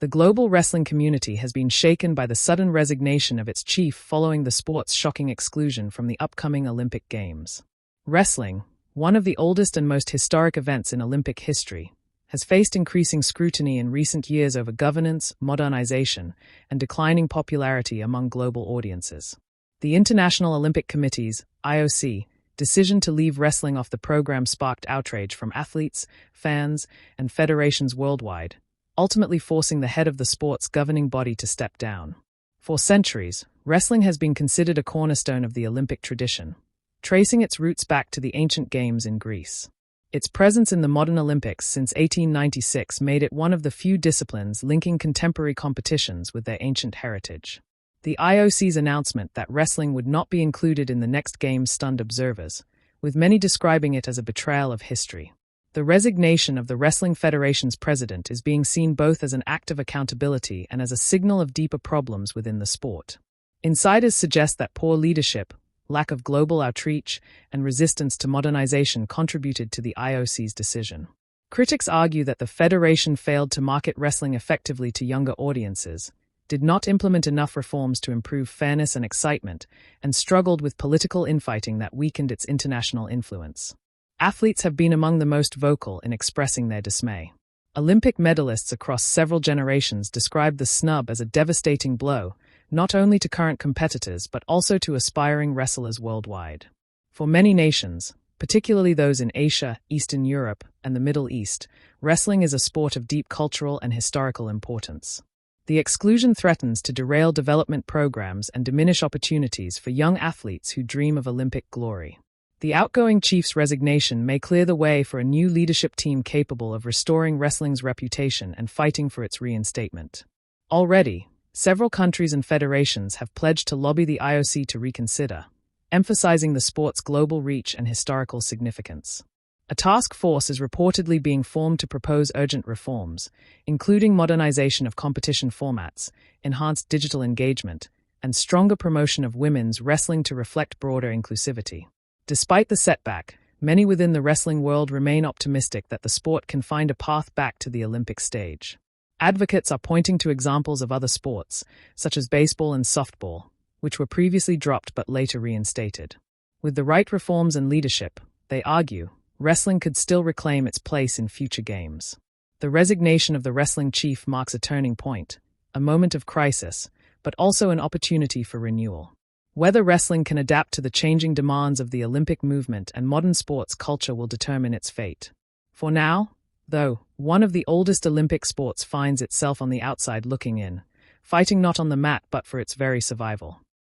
The global wrestling community has been shaken by the sudden resignation of its chief following the sport's shocking exclusion from the upcoming Olympic Games. Wrestling, one of the oldest and most historic events in Olympic history, has faced increasing scrutiny in recent years over governance, modernization, and declining popularity among global audiences. The International Olympic Committee's (IOC) decision to leave wrestling off the program sparked outrage from athletes, fans, and federations worldwide, ultimately forcing the head of the sport's governing body to step down. For centuries, wrestling has been considered a cornerstone of the Olympic tradition, tracing its roots back to the ancient games in Greece. Its presence in the modern Olympics since 1896 made it one of the few disciplines linking contemporary competitions with their ancient heritage. The IOC's announcement that wrestling would not be included in the next Games stunned observers, with many describing it as a betrayal of history. The resignation of the Wrestling Federation's president is being seen both as an act of accountability and as a signal of deeper problems within the sport. Insiders suggest that poor leadership, lack of global outreach, and resistance to modernization contributed to the IOC's decision. Critics argue that the federation failed to market wrestling effectively to younger audiences, did not implement enough reforms to improve fairness and excitement, and struggled with political infighting that weakened its international influence. Athletes have been among the most vocal in expressing their dismay. Olympic medalists across several generations described the snub as a devastating blow, not only to current competitors but also to aspiring wrestlers worldwide. For many nations, particularly those in Asia, Eastern Europe, and the Middle East, wrestling is a sport of deep cultural and historical importance. The exclusion threatens to derail development programs and diminish opportunities for young athletes who dream of Olympic glory. The outgoing chief's resignation may clear the way for a new leadership team capable of restoring wrestling's reputation and fighting for its reinstatement. Already, several countries and federations have pledged to lobby the IOC to reconsider, emphasizing the sport's global reach and historical significance. A task force is reportedly being formed to propose urgent reforms, including modernization of competition formats, enhanced digital engagement, and stronger promotion of women's wrestling to reflect broader inclusivity. Despite the setback, many within the wrestling world remain optimistic that the sport can find a path back to the Olympic stage. Advocates are pointing to examples of other sports, such as baseball and softball, which were previously dropped but later reinstated. With the right reforms and leadership, they argue, wrestling could still reclaim its place in future games. The resignation of the wrestling chief marks a turning point, a moment of crisis, but also an opportunity for renewal. Whether wrestling can adapt to the changing demands of the Olympic movement and modern sports culture will determine its fate. For now, though, one of the oldest Olympic sports finds itself on the outside looking in, fighting not on the mat but for its very survival.